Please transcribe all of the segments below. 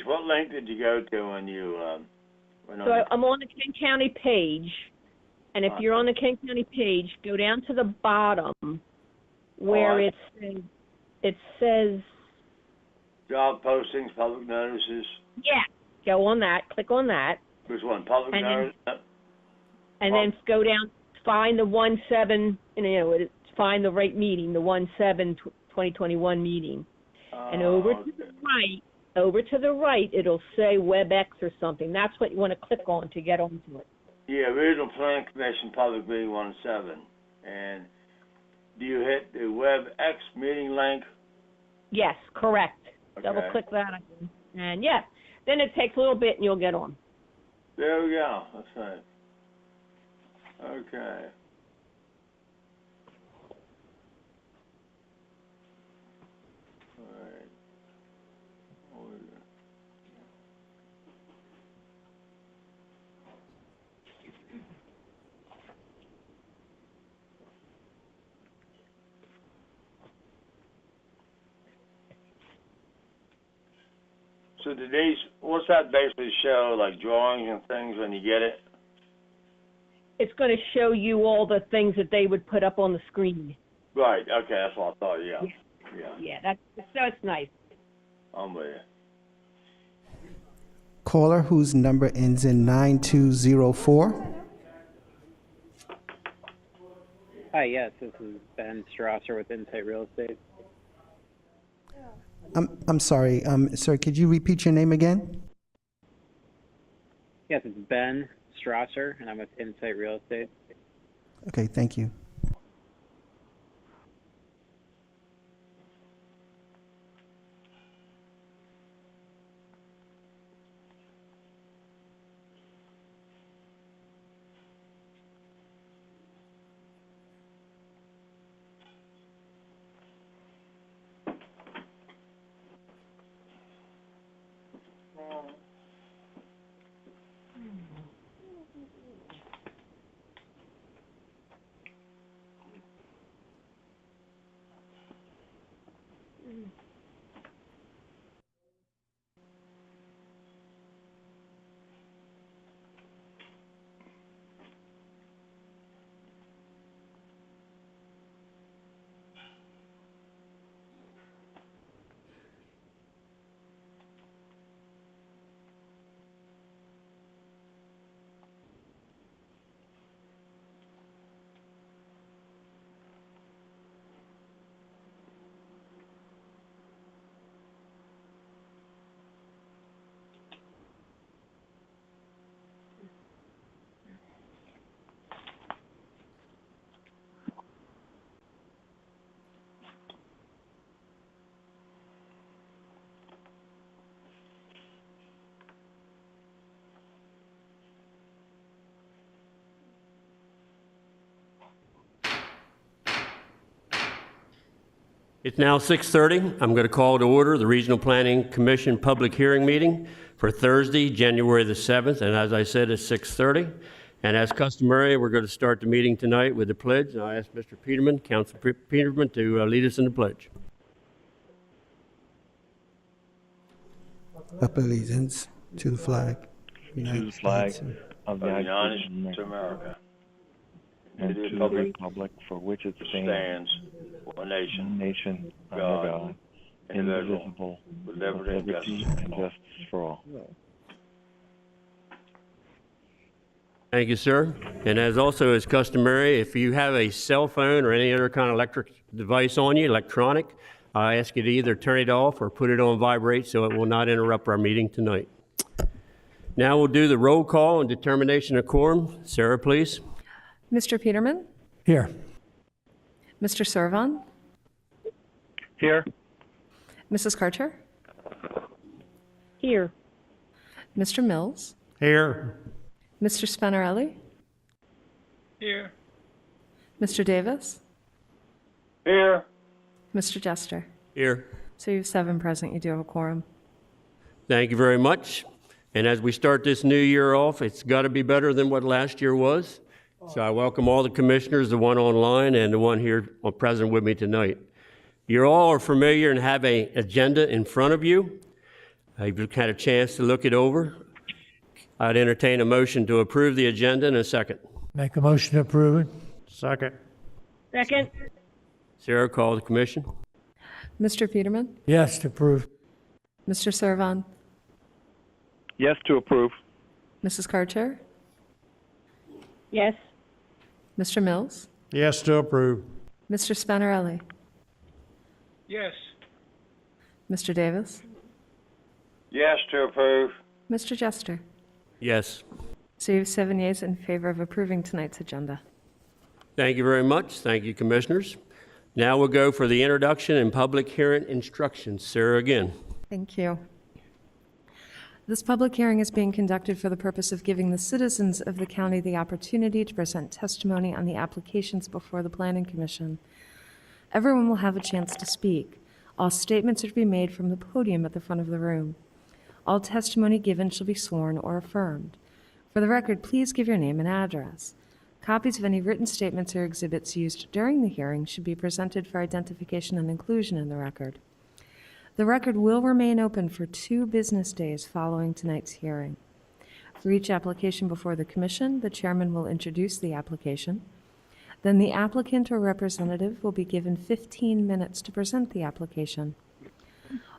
what link did you go to when you went So on? I'm on the King County page, and if you're on the King County page, go down to the bottom where it says Job postings, public notices. yeah. Go on that. Click on that, Which one? Public and notice? and then go down. Find the 1/7. Find the right meeting, the 1/7/2021 meeting, and over to the right. Over to the right, it'll say WebEx or something. That's what you want to click on to get onto it. Yeah, Regional Plan Commission Public Meeting 1/7. And do you hit the WebEx meeting link? Yes, correct. Okay. Double click that again. And yeah, then it takes a little bit and you'll get on. There we go. That's right. Okay. All right. So did these, what's that basically show, like drawings and things when you get it? It's going to show you all the things that they would put up on the screen. Right, okay, that's what I thought, yeah. Yeah, that's nice. I'm with you. Caller whose number ends in 9204. Hi, yes, this is Ben Strasser with Insight Real Estate. I'm sorry, sir, could you repeat your name again? Yes, it's Ben Strasser, and I'm with Insight Real Estate. Okay, thank you. It's now 6:30. I'm going to call to order the Regional Planning Commission public hearing meeting for Thursday, January the 7th. And as I said, it's 6:30. And as customary, we're going to start the meeting tonight with the pledge. And I ask Mr. Peterman, Council Peterman, to lead us in the pledge. Up allegiance to the flag. To the flag of the United States States of America. and to the republic for which it stands, one nation, under God, indivisible, with with liberty and justice for all. Thank you, sir. And as also is customary, if you have a cell phone or any other kind of electric device on you, electronic, I ask you to either turn it off or put it on vibrate so it will not interrupt our meeting tonight. Now we'll do the roll call and determination of quorum. Sarah, please. Mr. Peterman? Here. Mr. Servan? Here. Mrs. Karcher? Here. Mr. Mills? Here. Mr. Spinarelli? Here. Mr. Davis? Here. Mr. Jester? Here. So you have 7 present. You do have a quorum. Thank you very much. And as we start this new year off, it's got to be better than what last year was. So I welcome all the commissioners, the one online and the one here present with me tonight. You all are familiar and have an agenda in front of you. You've had a chance to look it over. I'd entertain a motion to approve the agenda in a second. Make a motion to approve it. Second. Second? Sarah, call the commission. Mr. Peterman, Yes, to approve. Mr. Servon, Yes to approve. Mrs. Karcher, Yes. Mr. Mills, Yes, to approve. Mr. Spanarelli, Yes. Mr. Davis, Yes to approve. Mr. Jester. Yes. So you have 7 yeas in favor of approving tonight's agenda. Thank you very much. Thank you, commissioners. Now we'll go for the introduction and public hearing instructions. Sarah again. Thank you. This public hearing is being conducted for the purpose of giving the citizens of the county the opportunity to present testimony on the applications before the Planning Commission. Everyone will have a chance to speak. All statements are to be made from the podium at the front of the room. All testimony given shall be sworn or affirmed. For the record, please give your name and address. Copies of any written statements or exhibits used during the hearing should be presented for identification and inclusion in the record. The record will remain open for 2 business days following tonight's hearing. For each application before the commission, the chairman will introduce the application. Then the applicant or representative will be given 15 minutes to present the application.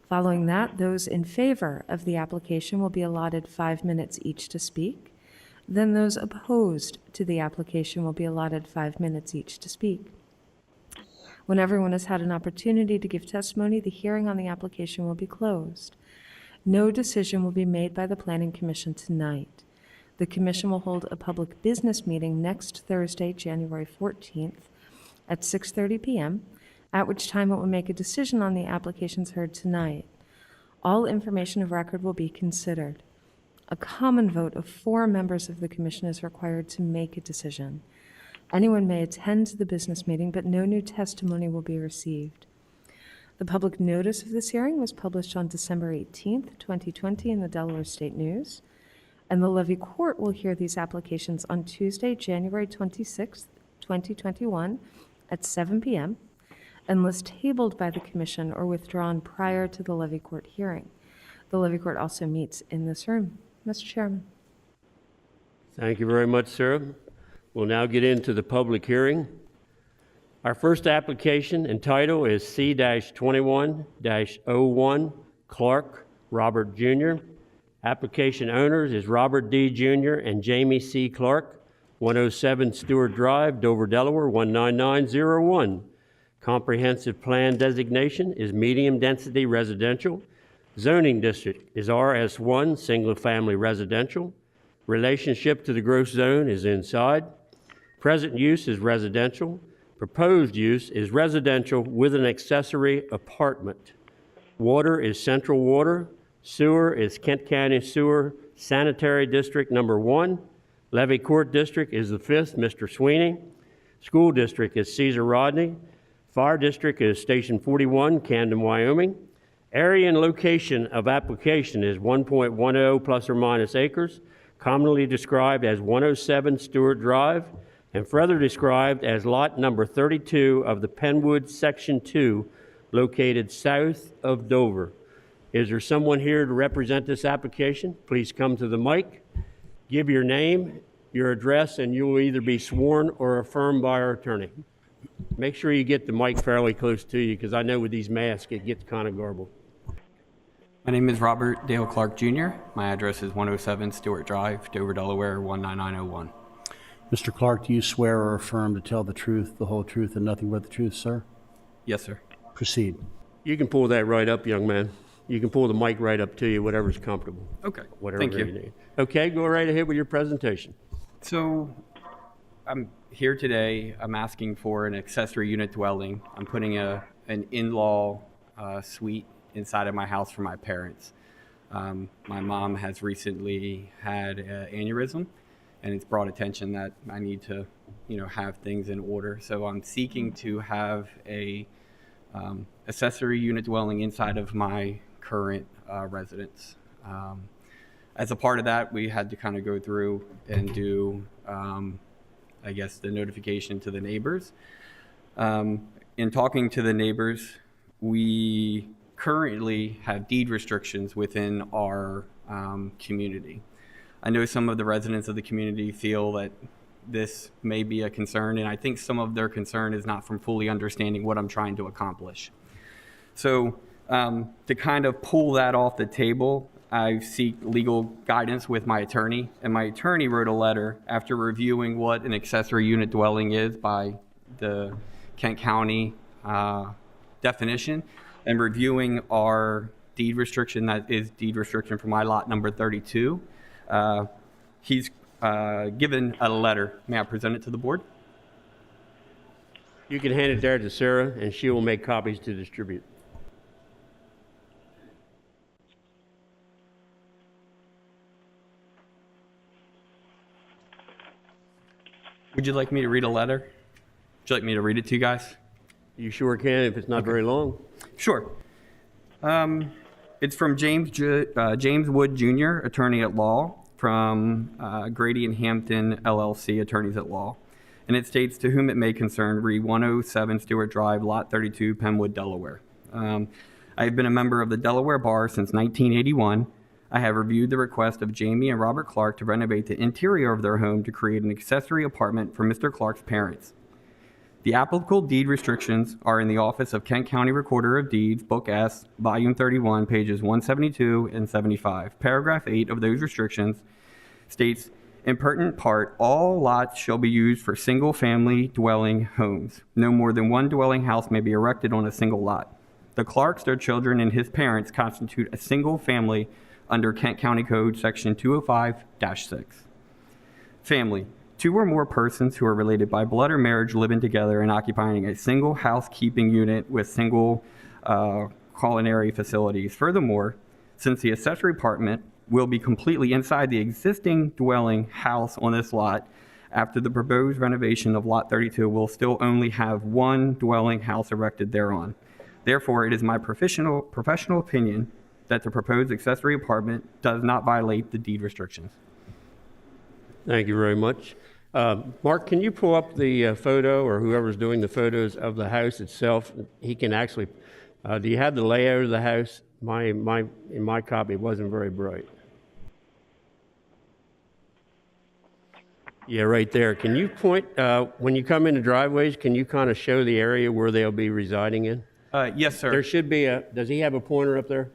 Following that, those in favor of the application will be allotted 5 minutes each to speak. Then those opposed to the application will be allotted 5 minutes each to speak. When everyone has had an opportunity to give testimony, the hearing on the application will be closed. No decision will be made by the Planning Commission tonight. The Commission will hold a public business meeting next Thursday, January 14th at 6:30 p.m., at which time it will make a decision on the applications heard tonight. All information of record will be considered. A common vote of 4 members of the Commission is required to make a decision. Anyone may attend the business meeting, but no new testimony will be received. The public notice of this hearing was published on December 18th, 2020 in the Delaware State News, and the levy court will hear these applications on Tuesday, January 26th, 2021 at 7 p.m., unless tabled by the Commission or withdrawn prior to the levy court hearing. The levy court also meets in this room. Mr. Chairman. Thank you very much, Sarah. We'll now get into the public hearing. Our first application and title is C-21-01 Clark Robert Jr. Application owners is Robert D. Jr. and Jamie C. Clark, 107 Stewart Drive, Dover, Delaware, 19901. Comprehensive plan designation is medium density residential. Zoning district is RS1, single family residential. Relationship to the gross zone is inside. Present use is residential. Proposed use is residential with an accessory apartment. Water is Central Water. Sewer is Kent County Sewer Sanitary District Number 1. Levy Court District is the 5th, Mr. Sweeney. School District is Caesar Rodney. Fire District is Station 41, Camden, Wyoming. Area and location of application is 1.10 plus or minus acres, commonly described as 107 Stewart Drive, and further described as lot number 32 of the Penwood Section 2, located south of Dover. Is there someone here to represent this application? Please come to the mic, give your name, your address, and you will either be sworn or affirmed by our attorney. Make sure you get the mic fairly close to you, because I know with these masks it gets kind of garbled. My name is Robert Dale Clark Jr. My address is 107 Stewart Drive, Dover, Delaware, 19901. Mr. Clark, do you swear or affirm to tell the truth, the whole truth, and nothing but the truth, sir? Yes, sir. Proceed. You can pull that right up, young man. You can pull the mic right up to you, whatever's comfortable. Okay. Whatever Thank you. need. Okay, go right ahead with your presentation. So I'm here today. I'm asking for an accessory unit dwelling. I'm putting an in-law suite inside of my house for my parents. My mom has recently had an aneurysm, and it's brought attention that I need to, have things in order. So I'm seeking to have a accessory unit dwelling inside of my current residence. As a part of that, we had to kind of go through and do, the notification to the neighbors. In talking to the neighbors, we currently have deed restrictions within our community. I know some of the residents of the community feel that this may be a concern, and I think some of their concern is not from fully understanding what I'm trying to accomplish. So to kind of pull that off the table, I seek legal guidance with my attorney, and my attorney wrote a letter after reviewing what an accessory unit dwelling is by the Kent County definition, and reviewing our deed restriction, that is deed restriction for my lot number 32. He's given a letter. May I present it to the board? You can hand it there to Sarah, and she will make copies to distribute. Would you like me to read a letter? Would you like me to read it to you guys? You sure can, if it's not very long. Sure. It's from James Wood Jr., attorney at law, from Grady and Hampton LLC, attorneys at law. And it states, to whom it may concern, re 107 Stewart Drive, Lot 32, Penwood, Delaware. I have been a member of the Delaware Bar since 1981. I have reviewed the request of Jamie and Robert Clark to renovate the interior of their home to create an accessory apartment for Mr. Clark's parents. The applicable deed restrictions are in the office of Kent County Recorder of Deeds, Book S, Volume 31, pages 172 and 75. Paragraph 8 of those restrictions states, in pertinent part, all lots shall be used for single-family dwelling homes. No more than one dwelling house may be erected on a single lot. The Clarks, their children, and his parents constitute a single family under Kent County Code, Section 205-6. Family. 2 or more persons who are related by blood or marriage living together and occupying a single housekeeping unit with single culinary facilities. Furthermore, since the accessory apartment will be completely inside the existing dwelling house on this lot, after the proposed renovation of Lot 32 will still only have one dwelling house erected thereon. Therefore, it is my professional opinion that the proposed accessory apartment does not violate the deed restrictions. Thank you very much. Mark, can you pull up the photo, or whoever's doing the photos of the house itself? He can actually, do you have the layout of the house? In my copy, it wasn't very bright. Yeah, right there. Can you point, when you come into driveways, can you kind of show the area where they'll be residing in? Yes, sir. There should be does he have a pointer up there?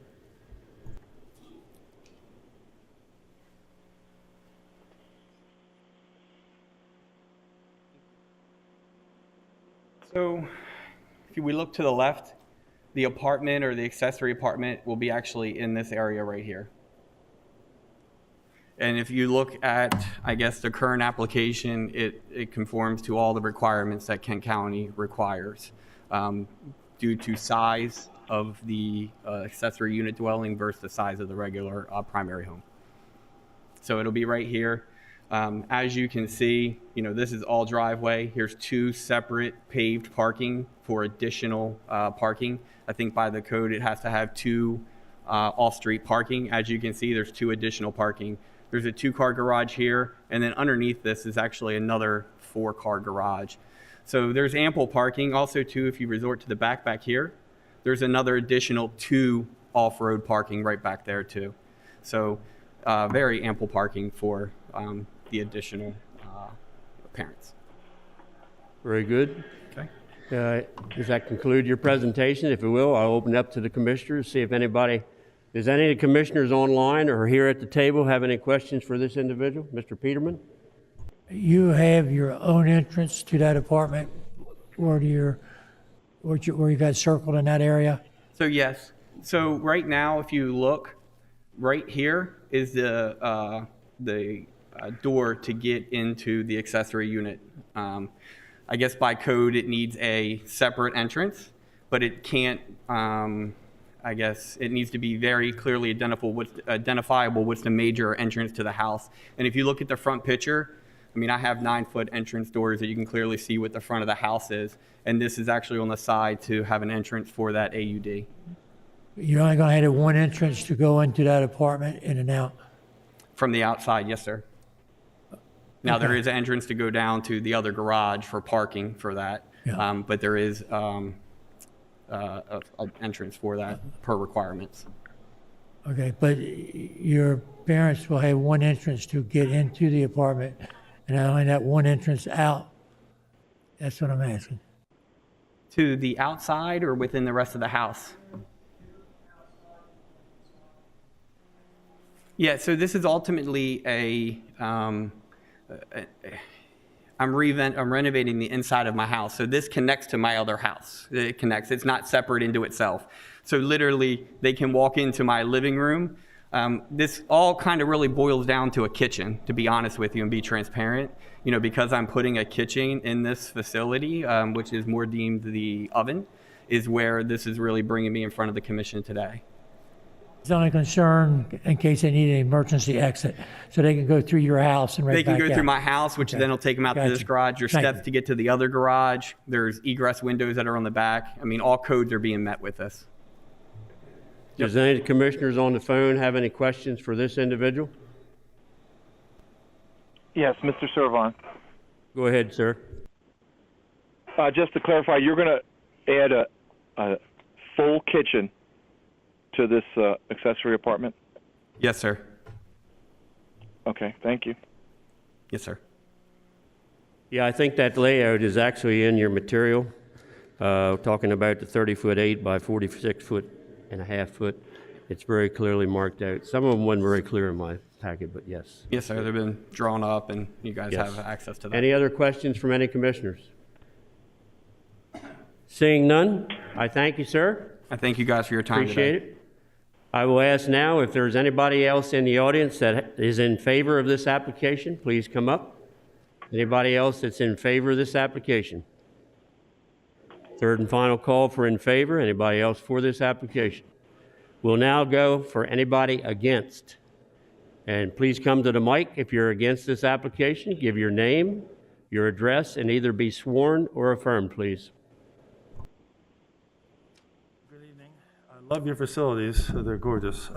So if we look to the left, the apartment or the accessory apartment will be actually in this area right here. And if you look at, I guess, the current application, it conforms to all the requirements that Kent County requires due to size of the accessory unit dwelling versus the size of the regular primary home. So it'll be right here. As you can see, this is all driveway. Here's 2 separate paved parking for additional parking. I think by the code, it has to have 2 off-street parking. As you can see, there's 2 additional parking. There's a 2-car garage here, and then underneath this is actually another 4-car garage. So there's ample parking. Also, too, if you resort to the back here, there's another additional 2 off-road parking right back there, too. So very ample parking for the additional parents. Very good. Okay. Does that conclude your presentation? If it will, I'll open it up to the commissioners, see if does any of the commissioners online or here at the table have any questions for this individual? Mr. Peterman? You have your own entrance to that apartment where you got circled in that area? So yes. So right now, if you look, right here is the door to get into the accessory unit. I guess by code it needs a separate entrance, but it can't, I guess it needs to be very clearly identifiable what's the major entrance to the house. And if you look at the front picture, I have 9-foot entrance doors that you can clearly see what the front of the house is. And this is actually on the side to have an entrance for that AUD. You're only going to have one entrance to go into that apartment in and out? From the outside, yes, sir. Now, there is an entrance to go down to the other garage for parking for that. Yeah. But there is an entrance for that per requirements. Okay, but your parents will have one entrance to get into the apartment, and only that one entrance out. That's what I'm asking. To the outside or within the rest of the house? Yeah, so this is ultimately I'm renovating the inside of my house. So this connects to my other house. It connects. It's not separate into itself. So literally, they can walk into my living room. This all kind of really boils down to a kitchen, to be honest with you and be transparent. You know, because I'm putting a kitchen in this facility, which is more deemed the oven, is where this is really bringing me in front of the commission today. It's only concern in case they need an emergency exit, so they can go through your house and right They can back go out. through my house, which then will take them out to this Gotcha. garage. There's Thank steps you. to get to the other garage. There's egress windows that are on the back. I mean, all codes are being met with this. Does any of the commissioners on the phone have any questions for this individual? Yes, Mr. Servon. Go ahead, sir. Just to clarify, you're going to add a full kitchen to this accessory apartment? Yes, sir. Okay, thank you. Yes, sir. Yeah, I think that layout is actually in your material, talking about the 30-foot 8 by 46.5 foot. It's very clearly marked out. Some of them weren't very clear in my packet, but yes. Yes, sir. They've been drawn up, and you guys Yes. have access to that. Any other questions from any commissioners? Seeing none, I thank you, sir. I thank you guys for your time Appreciate today. it. I will ask now if there's anybody else in the audience that is in favor of this application, please come up. Anybody else that's in favor of this application? Third and final call for in favor. Anybody else for this application? We'll now go for anybody against. And please come to the mic if you're against this application. Give your name, your address, and either be sworn or affirmed, please. I love your facilities. They're gorgeous.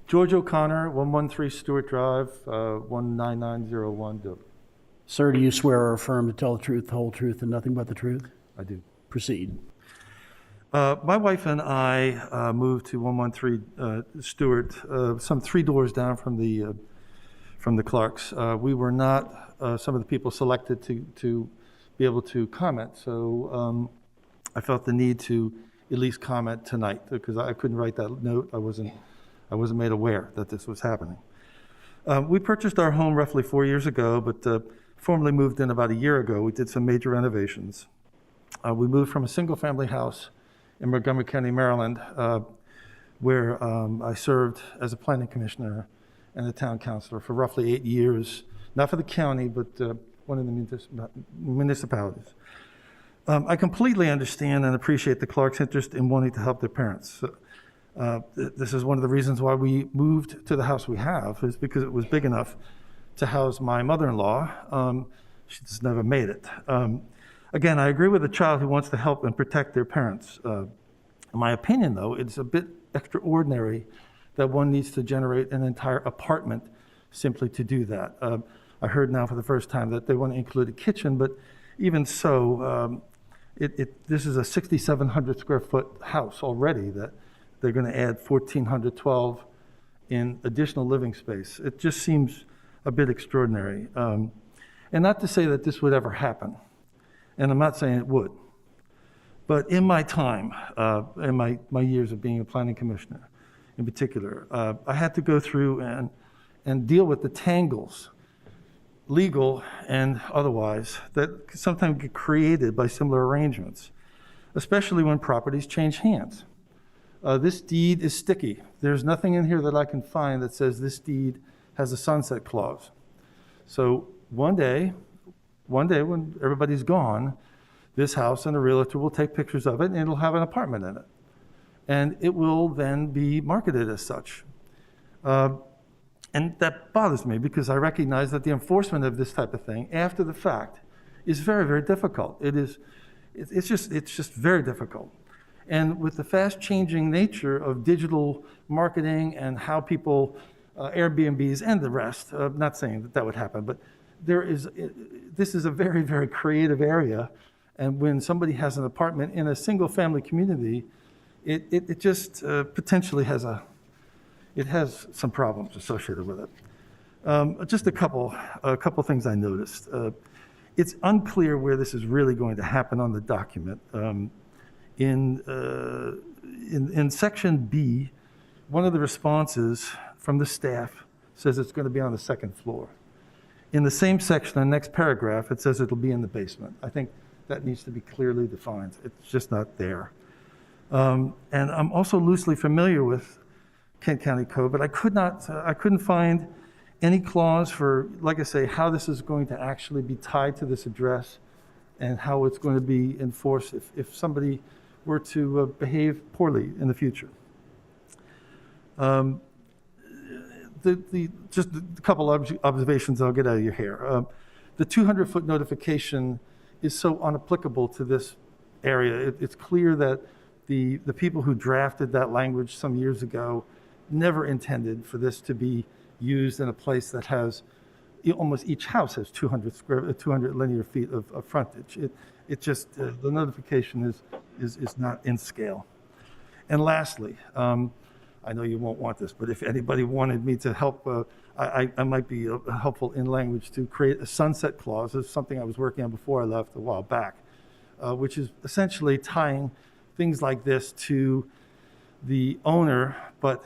George O'Connor, 113 Stewart Drive, 19901. Sir, do you swear or affirm to tell the truth, the whole truth, and nothing but the truth? I do. Proceed. My wife and I moved to 113 Stewart, some 3 doors down from the Clarks. We were not some of the people selected to be able to comment, so I felt the need to at least comment tonight because I couldn't write that note. I wasn't made aware that this was happening. We purchased our home roughly 4 years ago, but formally moved in about a year ago. We did some major renovations. We moved from a single-family house in Montgomery County, Maryland, where I served as a planning commissioner and a town councilor for roughly 8 years, not for the county, but one of the municipalities. I completely understand and appreciate the Clarks' interest in wanting to help their parents. This is one of the reasons why we moved to the house we have, is because it was big enough to house my mother-in-law. She just never made it. Again, I agree with a child who wants to help and protect their parents. In my opinion, though, it's a bit extraordinary that one needs to generate an entire apartment simply to do that. I heard now for the first time that they want to include a kitchen, but even so, this is a 6,700 square foot house already that they're going to add 1,412 in additional living space. It just seems a bit extraordinary. And not to say that this would ever happen, and I'm not saying it would, but in my time, in my years of being a planning commissioner in particular, I had to go through and deal with the tangles, legal and otherwise, that sometimes get created by similar arrangements, especially when properties change hands. This deed is sticky. There's nothing in here that I can find that says this deed has a sunset clause. So one day when everybody's gone, this house and the realtor will take pictures of it and it'll have an apartment in it. And it will then be marketed as such. And that bothers me because I recognize that the enforcement of this type of thing after the fact is very, very difficult. It's just very difficult. And with the fast changing nature of digital marketing and how people, Airbnbs and the rest, not saying that would happen, but this is a very, very creative area. And when somebody has an apartment in a single-family community, it just potentially has some problems associated with it. Just a couple things I noticed. It's unclear where this is really going to happen on the document. In section B, one of the responses from the staff says it's going to be on the second floor. In the same section, the next paragraph, it says it'll be in the basement. I think that needs to be clearly defined. It's just not there. And I'm also loosely familiar with Kent County Code, but I couldn't find any clause for, like I say, how this is going to actually be tied to this address and how it's going to be enforced if somebody were to behave poorly in the future. Just a couple observations I'll get out of your hair. The 200-foot notification is so unapplicable to this area. It's clear that the people who drafted that language some years ago never intended for this to be used in a place that has, almost each house has 200 linear feet of frontage. It just, the notification is not in scale. And lastly, I know you won't want this, but if anybody wanted me to help, I might be helpful in language to create a sunset clause. It's something I was working on before I left a while back, which is essentially tying things like this to the owner, but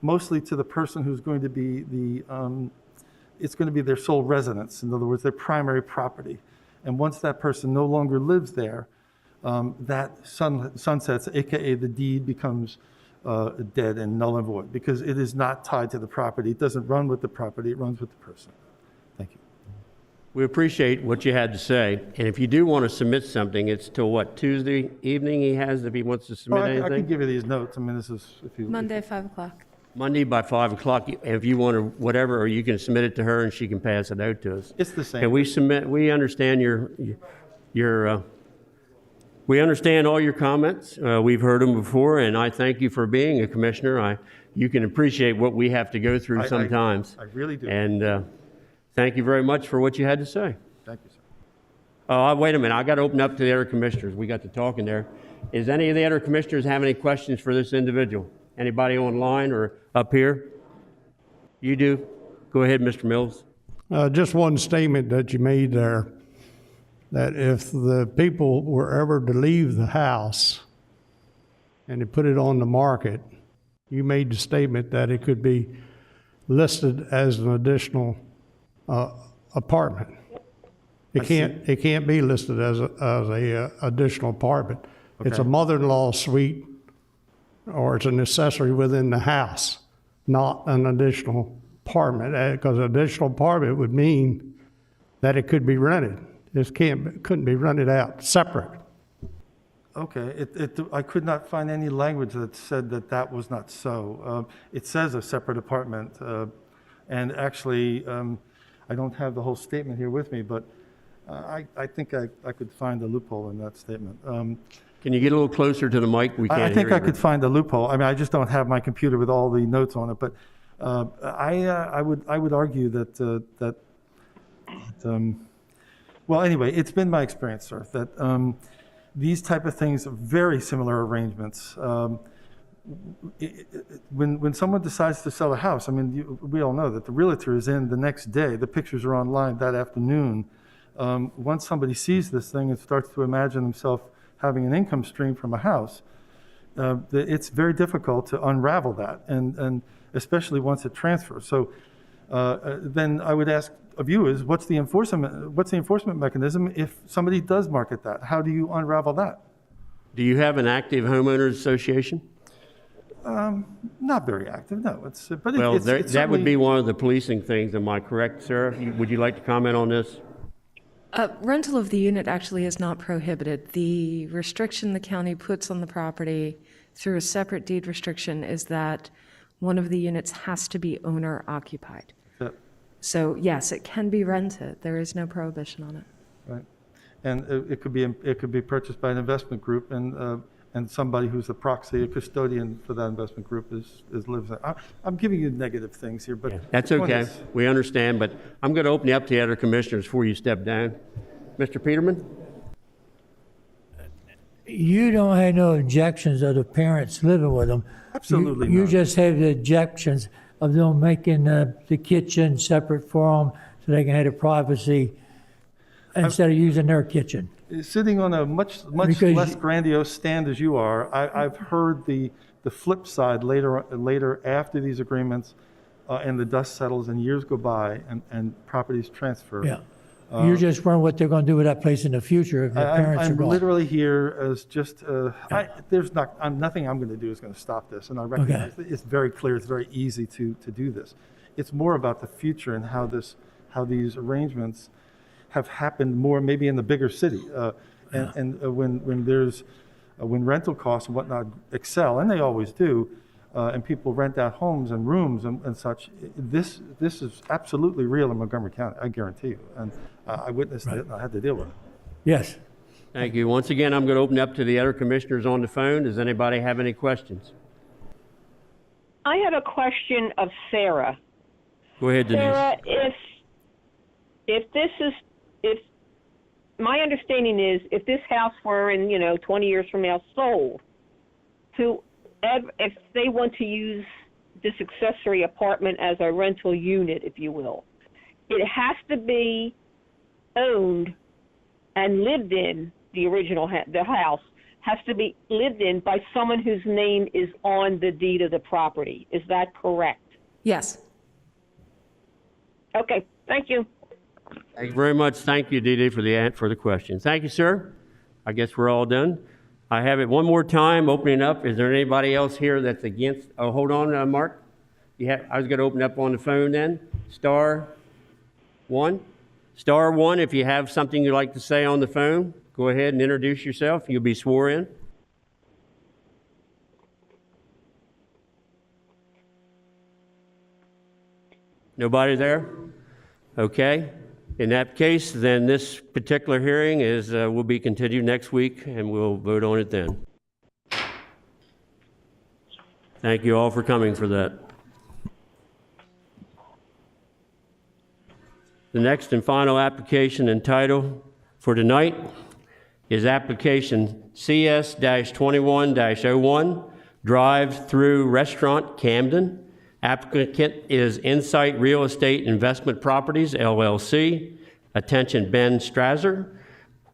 mostly to the person who's going to be it's going to be their sole residence. In other words, their primary property. And once that person no longer lives there, that sunsets, AKA the deed, becomes dead and null and void because it is not tied to the property. It doesn't run with the property, it runs with the person. Thank you. We appreciate what you had to say. And if you do want to submit something, it's till what, Tuesday evening he has if he wants to submit anything? I can give you these notes. I mean, this is, if you... Monday, 5 o'clock. Monday by 5 o'clock, if you want to, whatever, or you can submit it to her and she can pass it out to us. It's the same. And we understand we understand all your comments. We've heard them before, and I thank you for being a commissioner. You can appreciate what we have to go through sometimes. I really do. And thank you very much for what you had to say. Thank you, sir. Oh, wait a minute. I got to open up to the other commissioners. We got to talking there. Is any of the other commissioners have any questions for this individual? Anybody online or up here? You do? Go ahead, Mr. Mills. Just one statement that you made there, that if the people were ever to leave the house and they put it on the market, you made the statement that it could be listed as an additional apartment. It can't be listed as a additional apartment. Okay. It's a mother-in-law suite, or it's an accessory within the house, not an additional apartment, because an additional apartment would mean that it could be rented. This couldn't be rented out separate. Okay, I could not find any language that said that was not so. It says a separate apartment, and actually, I don't have the whole statement here with me, but I think I could find a loophole in that statement. Can you get a little closer to the mic? We can't I think hear I you. could find a loophole. I mean, I just don't have my computer with all the notes on it, but I would argue that well, anyway, it's been my experience, sir, that these type of things, very similar arrangements. When someone decides to sell a house, I mean, we all know that the realtor is in the next day. The pictures are online that afternoon. Once somebody sees this thing and starts to imagine himself having an income stream from a house, it's very difficult to unravel that, and especially once it transfers. So then I would ask of you is, what's the enforcement mechanism if somebody does market that? How do you unravel that? Do you have an active homeowners association? Not very active, no. That would be one of the policing things. Am I correct, Sarah? Would you like to comment on this? Rental of the unit actually is not prohibited. The restriction the county puts on the property through a separate deed restriction is that one of the units has to be owner occupied. Yep. So yes, it can be rented. There is no prohibition on it. Right, and it could be purchased by an investment group, and somebody who's a proxy, a custodian for that investment group lives there. I'm giving you negative things here, but... Yeah, that's okay. We understand, but I'm going to open you up to the other commissioners before you step down. Mr. Peterman? you don't have no objections of the parents living with them. Absolutely You not. just have the objections of them making the kitchen separate for them so they can have the privacy instead of using their kitchen. Sitting on a much Because less grandiose stand as you are, I've heard the flip side later after these agreements and the dust settles and years go by and properties transfer. Yeah. You're just wondering what they're going to do with that place in the future if the parents are I'm gone. literally here as just, there's nothing I'm going to do is going to stop this. And I recognize it's very clear, it's very easy to do this. It's more about the future and how these arrangements have happened more maybe in the bigger city. When rental costs and whatnot excel, and they always do, and people rent out homes and rooms and such, this is absolutely real in Montgomery County, I guarantee you. And I witnessed it and I had to deal with it. Yes. Thank you. Once again, I'm going to open up to the other commissioners on the phone. Does anybody have any questions? I have a question of Sarah. Go ahead, Denise. Sarah, if my understanding is if this house were in 20 years from now sold, if they want to use this accessory apartment as a rental unit, if you will, it has to be owned and lived in. The original the house has to be lived in by someone whose name is on the deed of the property. Is that correct? Yes. Okay. Thank you. Thank you very much. Thank you, Dee Dee, for the question. Thank you, sir. I guess we're all done. I have it one more time, opening up. Is there anybody else here that's against? Oh, hold on, Mark. I was going to open up on the phone then. Star one, if you have something you'd like to say on the phone, go ahead and introduce yourself. You'll be sworn in. Nobody there? Okay. In that case, then this particular hearing will be continued next week, and we'll vote on it then. Thank you all for coming for that. The next and final application and title for tonight is application CS-21-01, Drive-Through Restaurant, Camden. Applicant is Insight Real Estate Investment Properties, LLC. Attention, Ben Strasser,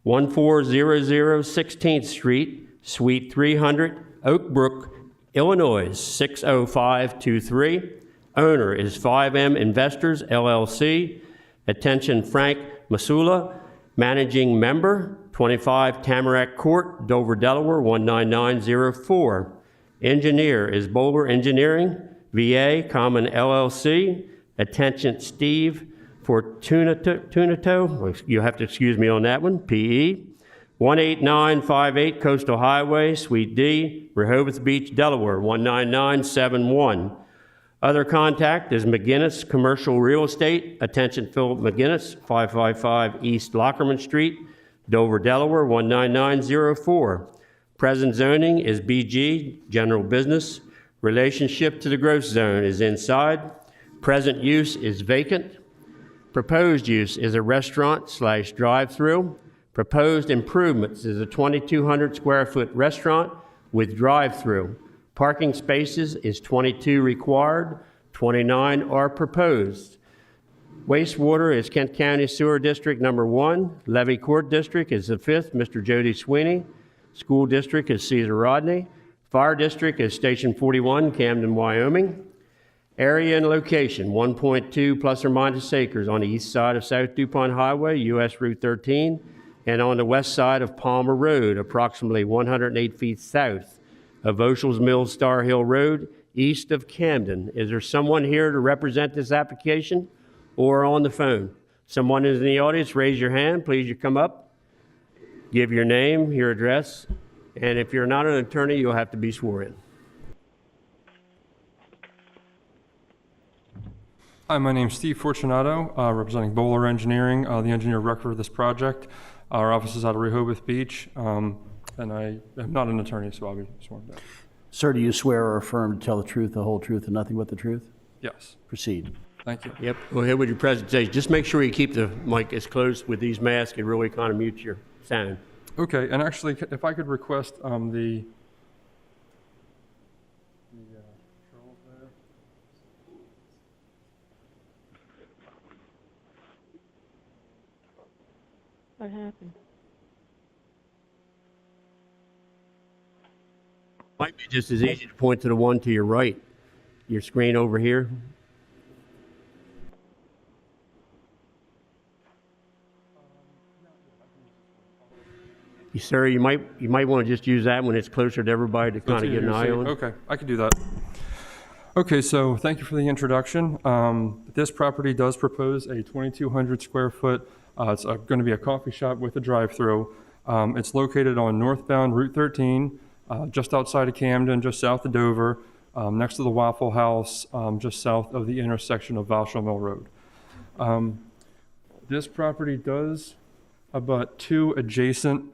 1400 16th Street, Suite 300, Oak Brook, Illinois, 60523. Owner is 5M Investors, LLC. Attention, Frank Masula, Managing Member, 25 Tamarack Court, Dover, Delaware, 19904. Engineer is Bowler Engineering, VA, Common LLC. Attention, Steve Fortunato, you'll have to excuse me on that one, PE. 18958 Coastal Highway, Suite D, Rehoboth Beach, Delaware, 19971. Other contact is McGinnis Commercial Real Estate. Attention, Philip McGinnis, 555 East Lockerman Street, Dover, Delaware, 19904. Present zoning is BG, General Business. Relationship to the growth zone is inside. Present use is vacant. Proposed use is a restaurant/drive-through. Proposed improvements is a 2,200 square foot restaurant with drive-through. Parking spaces is 22 required, 29 are proposed. Wastewater is Kent County Sewer District number 1. Levy Court District is the 5th, Mr. Jody Sweeney. School District is Cesar Rodney. Fire District is Station 41, Camden, Wyoming. Area and location, 1.2 plus or minus acres on the east side of South DuPont Highway, US Route 13, and on the west side of Palmer Road, approximately 108 feet south of Oshel's Mills Star Hill Road, east of Camden. Is there someone here to represent this application or on the phone? Someone is in the audience, raise your hand. Please, you come up. Give your name, your address, and if you're not an attorney, you'll have to be sworn in. Hi, my name's Steve Fortunato, representing Bowler Engineering, the engineer of record for this project. Our office is out of Rehoboth Beach, and I am not an attorney, so I'll be sworn in. Sir, do you swear or affirm to tell the truth, the whole truth, and nothing but the truth? Yes. Proceed. Thank you. Yep, go ahead with your presentation. Just make sure you keep the mic as close with these masks. It really kind of mutes your sound. Okay, and actually, if I could request the controls there. What happened? Might be just as easy to point to the one to your right, your screen over here. Sir, you might want to just use that when it's closer to everybody to kind of get an eye on. Okay, I can do that. Okay, so thank you for the introduction. This property does propose a 2,200 square foot, it's going to be a coffee shop with a drive-through. It's located on northbound Route 13, just outside of Camden, just south of Dover, next to the Waffle House, just south of the intersection of Valshall Mill Road. This property does abut two adjacent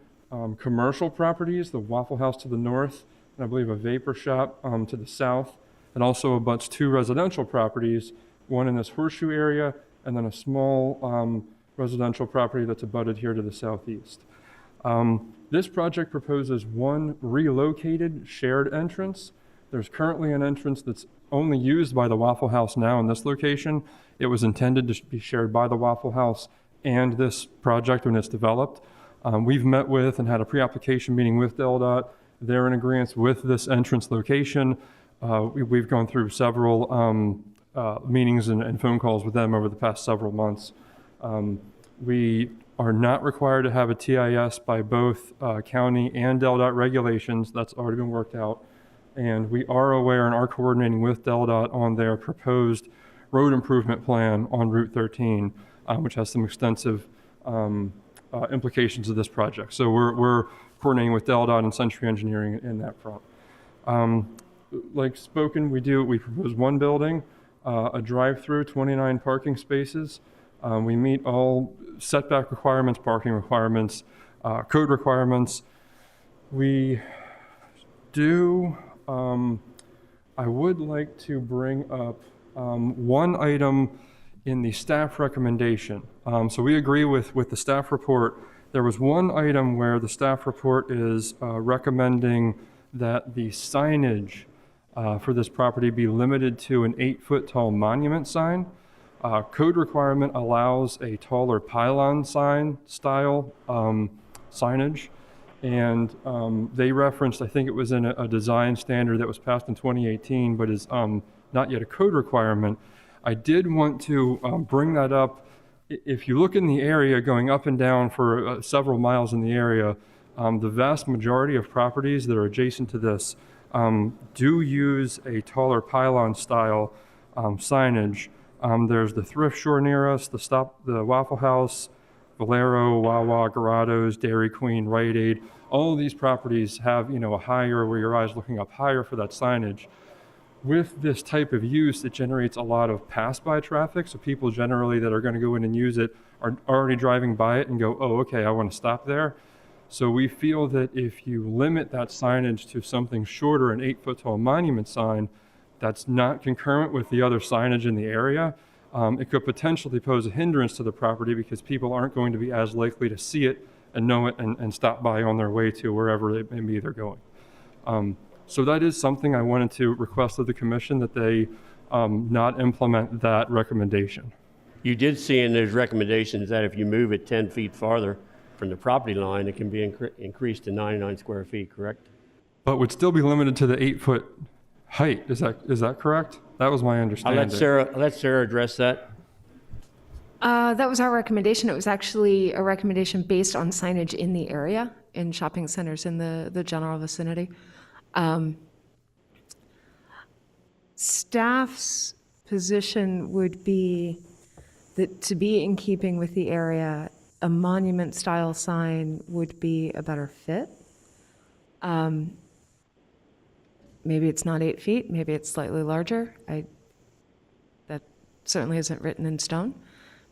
commercial properties, the Waffle House to the north, and I believe a vapor shop to the south. It also abuts two residential properties, one in this horseshoe area, and then a small residential property that's abutted here to the southeast. This project proposes one relocated shared entrance. There's currently an entrance that's only used by the Waffle House now in this location. It was intended to be shared by the Waffle House and this project when it's developed. We've met with and had a pre-application meeting with DelDOT. They're in agreement with this entrance location. We've gone through several meetings and phone calls with them over the past several months. We are not required to have a TIS by both county and DelDOT regulations. That's already been worked out. And we are aware and are coordinating with DelDOT on their proposed road improvement plan on Route 13, which has some extensive implications of this project. So we're coordinating with DelDOT and Century Engineering in that front. Like spoken, we propose one building, a drive-through, 29 parking spaces. We meet all setback requirements, parking requirements, code requirements. We do, I would like to bring up one item in the staff recommendation. So we agree with the staff report. There was one item where the staff report is recommending that the signage for this property be limited to an 8-foot tall monument sign. Code requirement allows a taller pylon sign style signage. And they referenced, I think it was in a design standard that was passed in 2018, but is not yet a code requirement. I did want to bring that up. If you look in the area going up and down for several miles in the area, the vast majority of properties that are adjacent to this do use a taller pylon style signage. There's the thrift store near us, the Waffle House, Valero, Wawa, Garados, Dairy Queen, Rite Aid. All of these properties have, a higher, where your eye's looking up higher for that signage. With this type of use, it generates a lot of pass-by traffic. So people generally that are going to go in and use it are already driving by it and go, oh, okay, I want to stop there. So we feel that if you limit that signage to something shorter, an 8-foot tall monument sign, that's not concurrent with the other signage in the area, it could potentially pose a hindrance to the property because people aren't going to be as likely to see it and know it and stop by on their way to wherever maybe they're going. So that is something I wanted to request of the commission, that they not implement that recommendation. You did see in those recommendations that if you move it 10 feet farther from the property line, it can be increased to 99 square feet, correct? But would still be limited to the 8-foot height. Is that correct? That was my understanding. I'll let Sarah address that. That was our recommendation. It was actually a recommendation based on signage in the area, in shopping centers in the general vicinity. Staff's position would be that to be in keeping with the area, a monument style sign would be a better fit. Maybe it's not 8 feet, maybe it's slightly larger. That certainly isn't written in stone.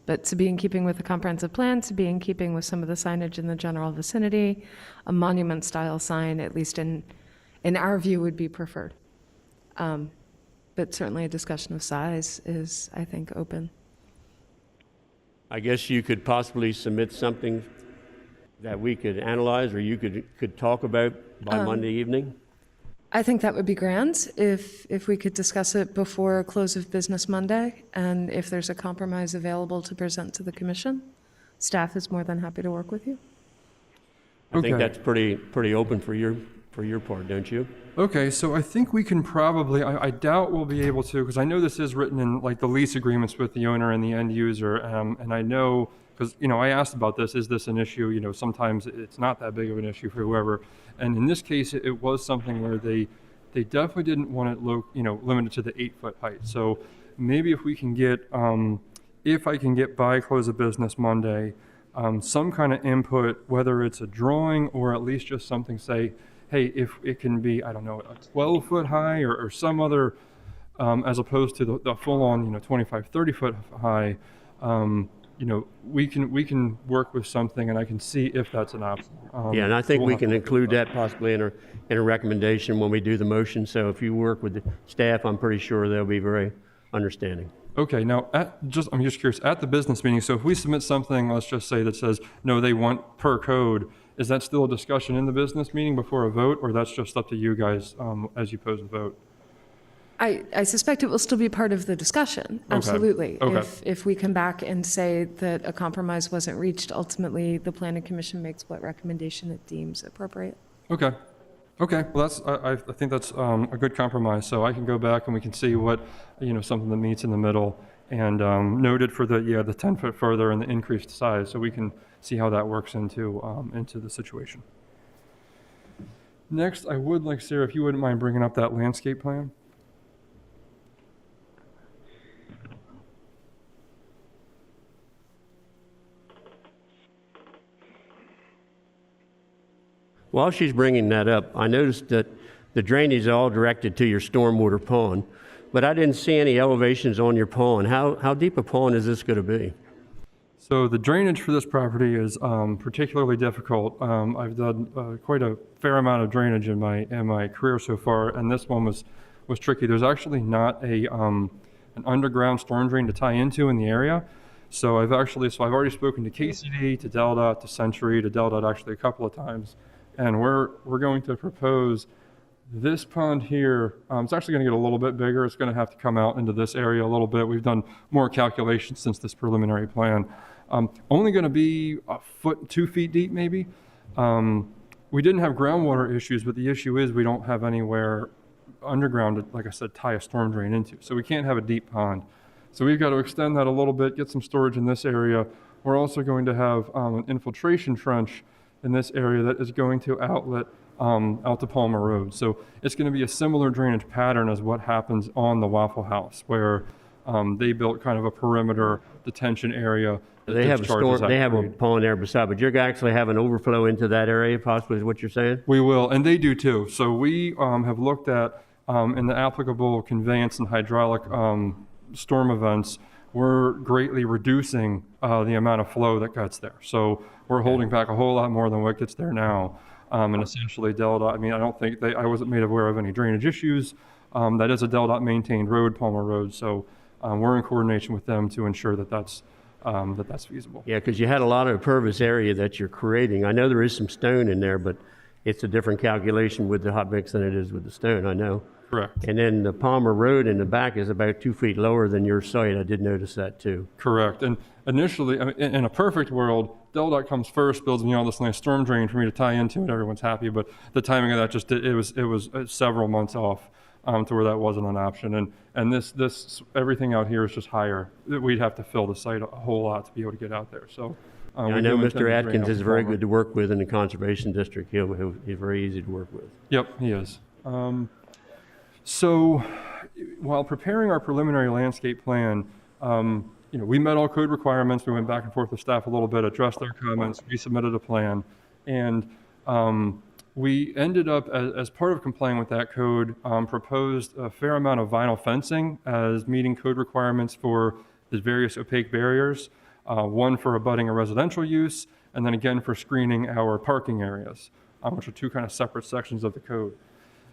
But to be in keeping with the comprehensive plan, to be in keeping with some of the signage in the general vicinity, a monument style sign, at least in our view, would be preferred. But certainly a discussion of size is, I think, open. I guess you could possibly submit something that we could analyze or you could talk about by Monday evening? I think that would be grand if we could discuss it before close of business Monday, and if there's a compromise available to present to the commission, staff is more than happy to work with you. I think Okay. that's pretty open for your part, don't you? Okay, so I think we can probably, I doubt we'll be able to, because I know this is written in like the lease agreements with the owner and the end user, and I know, because, I asked about this, is this an issue? Sometimes it's not that big of an issue for whoever. And in this case, it was something where they definitely didn't want it limited to the 8-foot height. So maybe if we can get, if I can get by close of business Monday, some kind of input, whether it's a drawing or at least just something, say, hey, if it can be, I don't know, a 12-foot high or some other, as opposed to the full-on, 25, 30-foot high, we can work with something, and I can see if that's an option. Yeah, and I think we'll we have can to- include that possibly in a recommendation when we do the motion. So if you work with the staff, I'm pretty sure they'll be very understanding. Okay, now, I'm just curious, at the business meeting, so if we submit something, let's just say that says, no, they want per code, is that still a discussion in the business meeting before a vote, or that's just up to you guys as you pose the vote? I suspect it will still be part of the discussion, absolutely. Okay. If we come back and say that a compromise wasn't reached, ultimately, the planning commission makes what recommendation it deems appropriate. Okay. Okay, well, I think that's a good compromise, so I can go back and we can see what, something that meets in the middle, and noted for the 10-foot further and the increased size, so we can see how that works into the situation. Next, I would like, Sarah, if you wouldn't mind bringing up that landscape plan. While she's bringing that up, I noticed that the drainage is all directed to your stormwater pond, but I didn't see any elevations on your pond. How deep a pond is this going to be? So the drainage for this property is particularly difficult. I've done quite a fair amount of drainage in my career so far, and this one was tricky. There's actually not an underground storm drain to tie into in the area. So I've already spoken to KCD, to DelDOT, to Century, to DelDOT actually a couple of times, and we're going to propose this pond here. It's actually going to get a little bit bigger. It's going to have to come out into this area a little bit. We've done more calculations since this preliminary plan. Only going to be a foot, 2 feet deep maybe. We didn't have groundwater issues, but the issue is we don't have anywhere underground to, like I said, tie a storm drain into. So we can't have a deep pond. So we've got to extend that a little bit, get some storage in this area. We're also going to have an infiltration trench in this area that is going to outlet out to Palmer Road. So it's going to be a similar drainage pattern as what happens on the Waffle House, where they built kind of a perimeter detention area. They have a pond there beside, but you're going to actually have an overflow into that area, possibly, is what you're saying? We will, and they do too. So we have looked at in the applicable conveyance and hydraulic storm events, we're greatly reducing the amount of flow that gets there. So we're holding back a whole lot more than what gets there now. And essentially DelDOT, I wasn't made aware of any drainage issues. That is a DelDOT maintained road, Palmer Road. So we're in coordination with them to ensure that that's feasible. Yeah, because you had a lot of impervious area that you're creating. I know there is some stone in there, but it's a different calculation with the hot mix than it is with the stone, I know. Correct. And then the Palmer Road in the back is about 2 feet lower than your site. I did notice that too. Correct. And initially, in a perfect world, DelDOT comes first, builds me all this nice storm drain for me to tie into, and everyone's happy. But the timing of that it was several months off to where that wasn't an option. And this everything out here is just higher. We'd have to fill the site a whole lot to be able to get out there. So I know Mr. Atkins is very good to work with in the Conservation District. He's very easy to work with. Yep, he is. So while preparing our preliminary landscape plan, we met all code requirements. We went back and forth with staff a little bit, addressed their comments, resubmitted a plan, and we ended up, as part of complying with that code, proposed a fair amount of vinyl fencing as meeting code requirements for the various opaque barriers, one for abutting a residential use, and then again for screening our parking areas, which are two kind of separate sections of the code.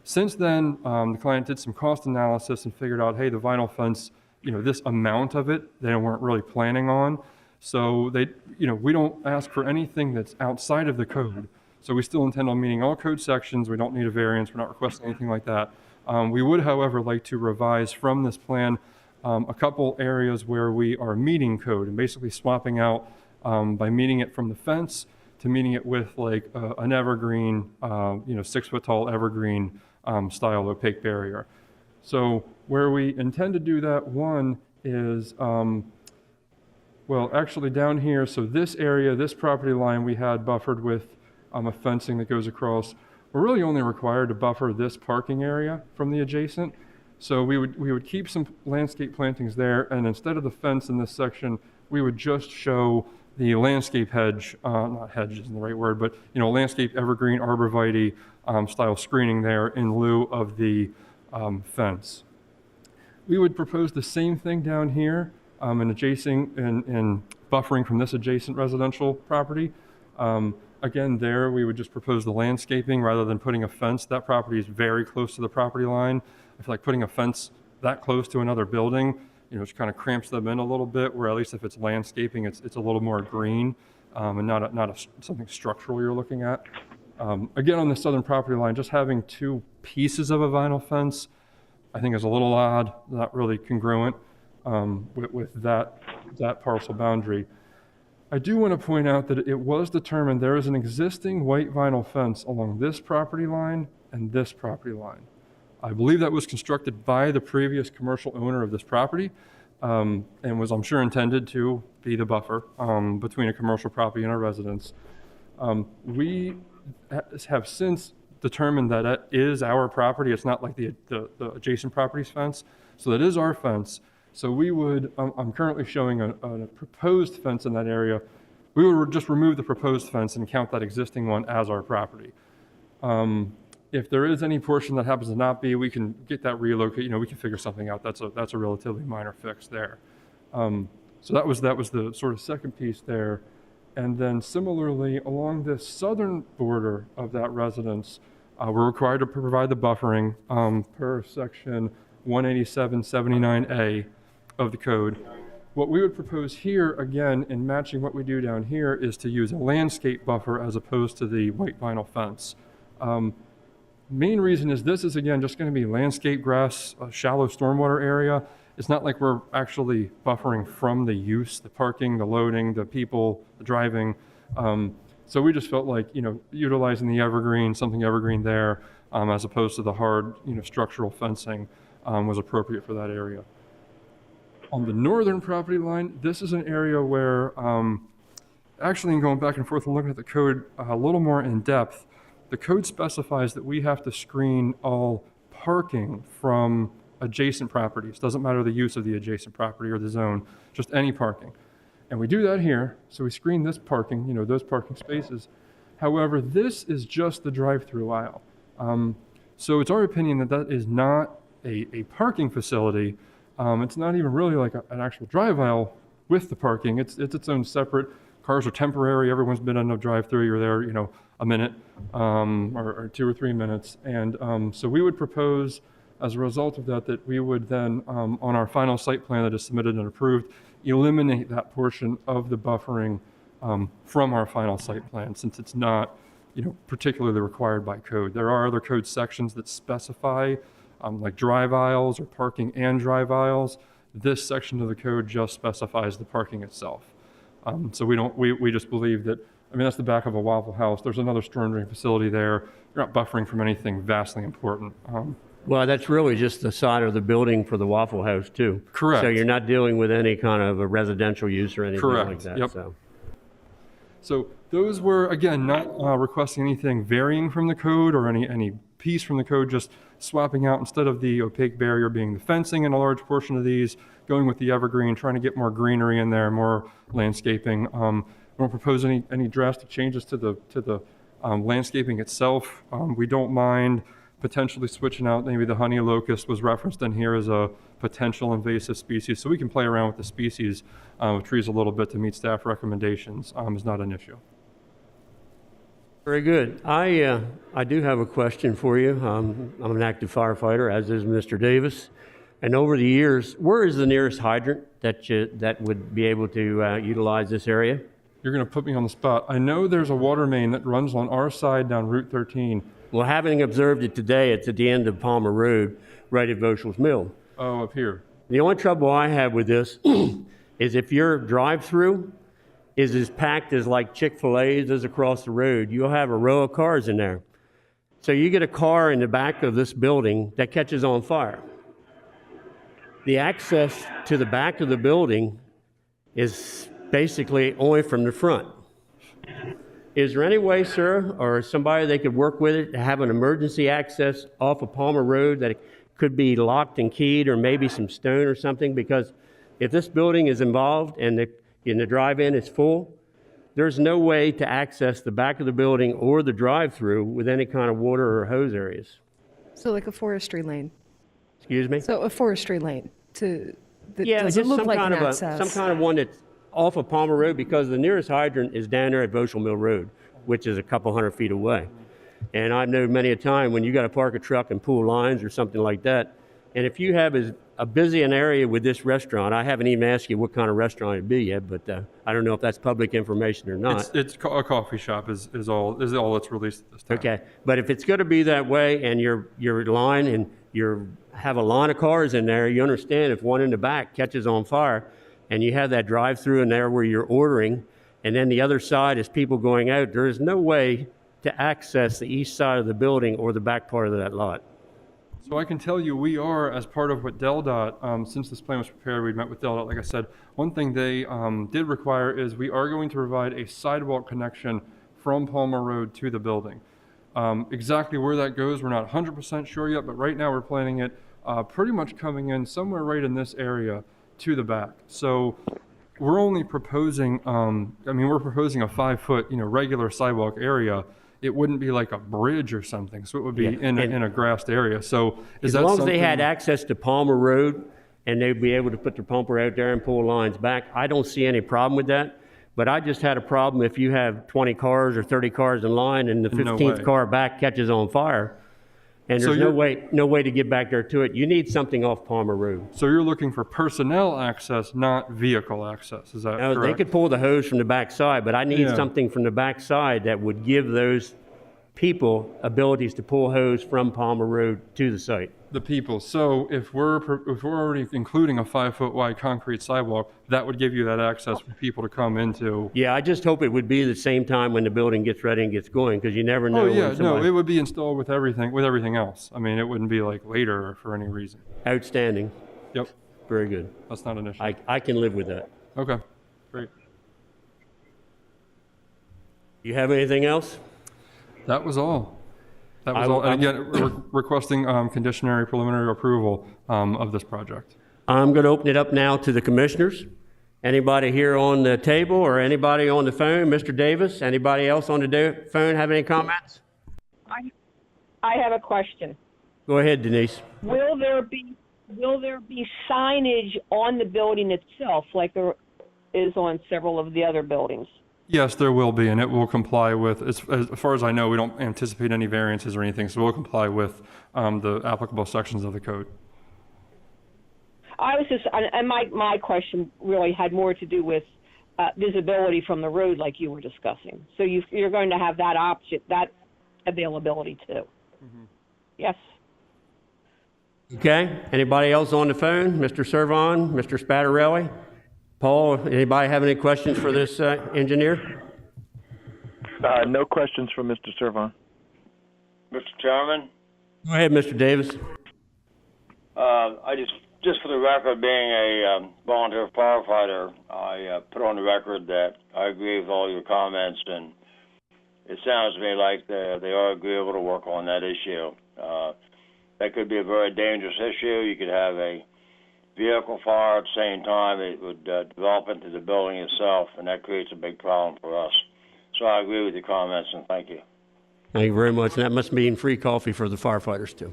Since then, the client did some cost analysis and figured out, hey, the vinyl fence, this amount of it, they weren't really planning on. So we don't ask for anything that's outside of the code. So we still intend on meeting all code sections. We don't need a variance. We're not requesting anything like that. We would, however, like to revise from this plan a couple areas where we are meeting code and basically swapping out by meeting it from the fence to meeting it with like an evergreen, 6 foot tall evergreen style opaque barrier. So where we intend to do that, one is, actually down here, so this area, this property line we had buffered with a fencing that goes across. We're really only required to buffer this parking area from the adjacent. So we would keep some landscape plantings there, and instead of the fence in this section, we would just show the landscape hedge, not hedge isn't the right word, but landscape evergreen arborvitae style screening there in lieu of the fence. We would propose the same thing down here in buffering from this adjacent residential property. Again, there we would just propose the landscaping rather than putting a fence. That property is very close to the property line. I feel like putting a fence that close to another building, it kind of cramps them in a little bit, where at least if it's landscaping, it's a little more green and not something structural you're looking at. Again, on the southern property line, just having two pieces of a vinyl fence, I think is a little odd, not really congruent with that parcel boundary. I do want to point out that it was determined there is an existing white vinyl fence along this property line and this property line. I believe that was constructed by the previous commercial owner of this property and was, I'm sure, intended to be the buffer between a commercial property and a residence. We have since determined that it is our property. It's not like the adjacent property's fence. So that is our fence. So we would, I'm currently showing a proposed fence in that area. We would just remove the proposed fence and count that existing one as our property. If there is any portion that happens to not be, we can get that relocated. We can figure something out. That's a relatively minor fix there. So that was the sort of second piece there. And then similarly, along the southern border of that residence, we're required to provide the buffering per section 18779A of the code. What we would propose here, again, in matching what we do down here, is to use a landscape buffer as opposed to the white vinyl fence. Main reason is this is, again, just going to be landscape grass, a shallow stormwater area. It's not like we're actually buffering from the use, the parking, the loading, the people, the driving. So we just felt like, utilizing the evergreen, something evergreen there, as opposed to the hard, structural fencing was appropriate for that area. On the northern property line, this is an area where, actually in going back and forth and looking at the code a little more in depth, the code specifies that we have to screen all parking from adjacent properties. Doesn't matter the use of the adjacent property or the zone, just any parking. And we do that here, so we screen this parking, those parking spaces. However, this is just the drive-through aisle. So it's our opinion that that is not a parking facility. It's not even really like an actual drive aisle with the parking. It's its own separate. Cars are temporary. Everyone's been in a drive-through. You're there, a minute or 2 or 3 minutes. And so we would propose, as a result of that we would then, on our final site plan that is submitted and approved, eliminate that portion of the buffering from our final site plan, since it's not, particularly required by code. There are other code sections that specify like drive aisles or parking and drive aisles. This section of the code just specifies the parking itself. So we just believe that, that's the back of a Waffle House. There's another storm drain facility there. You're not buffering from anything vastly important. Well, that's really just the side of the building for the Waffle House too. Correct. So you're not dealing with any kind of a residential use or anything like that. Yep. So those were, again, not requesting anything varying from the code or any piece from the code, just swapping out, instead of the opaque barrier being the fencing in a large portion of these, going with the evergreen, trying to get more greenery in there, more landscaping. We don't propose any drastic changes to the landscaping itself. We don't mind potentially switching out, maybe the honey locust was referenced in here as a potential invasive species, so we can play around with the species with trees a little bit to meet staff recommendations. Is not an issue. Very good. I do have a question for you. I'm an active firefighter, as is Mr. Davis. And over the years, where is the nearest hydrant that would be able to utilize this area? You're going to put me on the spot. I know there's a water main that runs on our side down Route 13. Well, having observed it today, it's at the end of Palmer Road, right at Voschel's Mill. Oh, up here. The only trouble I have with this is if your drive-through is as packed as like Chick-fil-A's is across the road, you'll have a row of cars in there. So you get a car in the back of this building that catches on fire. The access to the back of the building is basically only from the front. Is there any way, sir, or somebody they could work with it to have an emergency access off of Palmer Road that could be locked and keyed, or maybe some stone or something? Because if this building is involved and the drive-in is full, there's no way to access the back of the building or the drive-through with any kind of water or hose areas. So like a forestry lane. Excuse me? So a forestry lane that Yeah, doesn't just look some like kind an of access. some kind of one that's off of Palmer Road, because the nearest hydrant is down there at Voschel Mill Road, which is a couple hundred feet away. And I've known many a time when you got to park a truck and pull lines or something like that. And if you have as busy an area with this restaurant, I haven't even asked you what kind of restaurant it'd be yet, but I don't know if that's public information or not. It's a coffee shop is all that's released at this time. Okay, but if it's going to be that way, and your line and have a line of cars in there, you understand if one in the back catches on fire, and you have that drive-through in there where you're ordering, and then the other side is people going out, there is no way to access the east side of the building or the back part of that lot. So I can tell you, we are, as part of what DelDOT, since this plan was prepared, we met with DelDOT. Like I said, one thing they did require is we are going to provide a sidewalk connection from Palmer Road to the building. Exactly where that goes, we're not 100% sure yet, but right now we're planning it pretty much coming in somewhere right in this area to the back. So we're only proposing, we're proposing a 5-foot, regular sidewalk area. It wouldn't be like a bridge or something, so it would be in a grassed area. So as long as they had access to Palmer Road and they'd be able to put their pumper out there and pull lines back, I don't see any problem with that. But I just had a problem if you have 20 cars or 30 cars in line and the 15th car back catches on fire, and there's no way to get back there to it. You need something off Palmer Road. So you're looking for personnel access, not vehicle access, is that correct? They could pull the hose from the back side, but I need something from the back side that would give those people abilities to pull hose from Palmer Road to the site. The people. So if we're already including a 5-foot wide concrete sidewalk, that would give you that access for people to come into. Yeah, I just hope it would be the same time when the building gets ready and gets going, because you never know. Oh yeah, no, it would be installed with everything else. I mean, it wouldn't be like later or for any reason. Outstanding. Yep. Very good. That's not an issue. I can live with that. Okay, great. You have anything else? That was all. That was all. And again, we're requesting conditionary preliminary approval of this project. I'm going to open it up now to the commissioners. Anybody here on the table or anybody on the phone? Mr. Davis, anybody else on the phone have any comments? I have a question. Go ahead, Denise. Will there be signage on the building itself, like there is on several of the other buildings? Yes, there will be, and it will comply with, as far as I know, we don't anticipate any variances or anything, so we'll comply with the applicable sections of the code. And my question really had more to do with visibility from the road, like you were discussing. So you're going to have that option, that availability too. Mm-hmm. Yes. Okay. Anybody else on the phone? Mr. Servon, Mr. Spattarelli? Paul, anybody have any questions for this engineer? No questions from Mr. Servon. Mr. Chairman? Go ahead, Mr. Davis. I just for the record, being a volunteer firefighter, I put on the record that I agree with all your comments, and it sounds to me like they are agreeable to work on that issue. That could be a very dangerous issue. You could have a vehicle fire at the same time. It would develop into the building itself, and that creates a big problem for us. So I agree with your comments, and thank you. Thank you very much. And that must mean free coffee for the firefighters, too.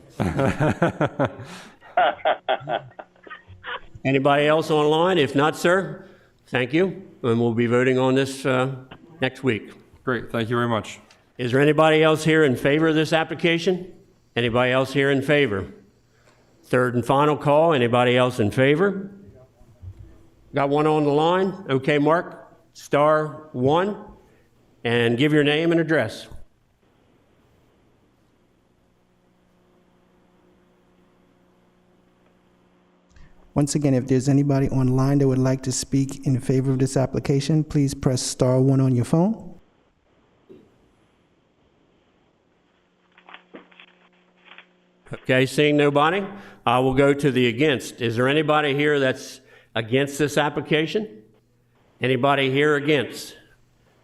Anybody else online? If not, sir, thank you. And we'll be voting on this next week. Great. Thank you very much. Is there anybody else here in favor of this application? Anybody else here in favor? Third and final call. Anybody else in favor? Got one on the line? Okay, Mark, *1, and give your name and address. Once again, if there's anybody online that would like to speak in favor of this application, please press *1 on your phone. Okay, seeing nobody, I will go to the against. Is there anybody here that's against this application? Anybody here against?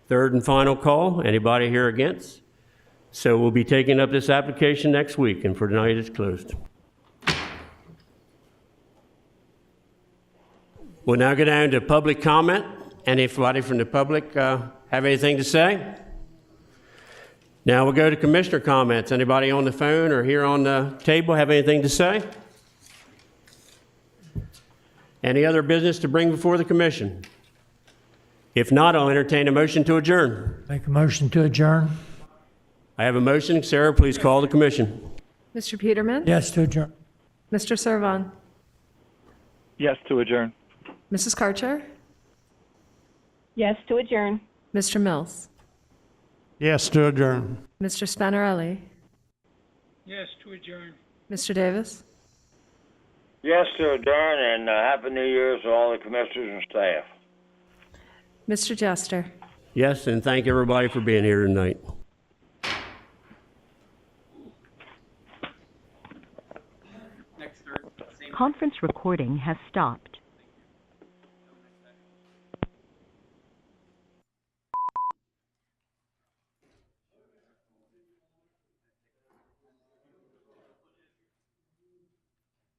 Third and final call. Anybody here against? So we'll be taking up this application next week, and for tonight it's closed. We'll now go down to public comment. Anybody from the public have anything to say? Now we'll go to commissioner comments. Anybody on the phone or here on the table have anything to say? Any other business to bring before the commission? If not, I'll entertain a motion to adjourn. Make a motion to adjourn? I have a motion. Sarah, please call the commission. Mr. Peterman? Yes, to adjourn. Mr. Servon? Yes, to adjourn. Mrs. Karcher? Yes, to adjourn. Mr. Mills? Yes, to adjourn. Mr. Spanarelli? Yes, to adjourn. Mr. Davis? Yes, to adjourn, and Happy New Year's to all the commissioners and staff. Mr. Jester? Yes, and thank everybody for being here tonight. Conference recording has stopped.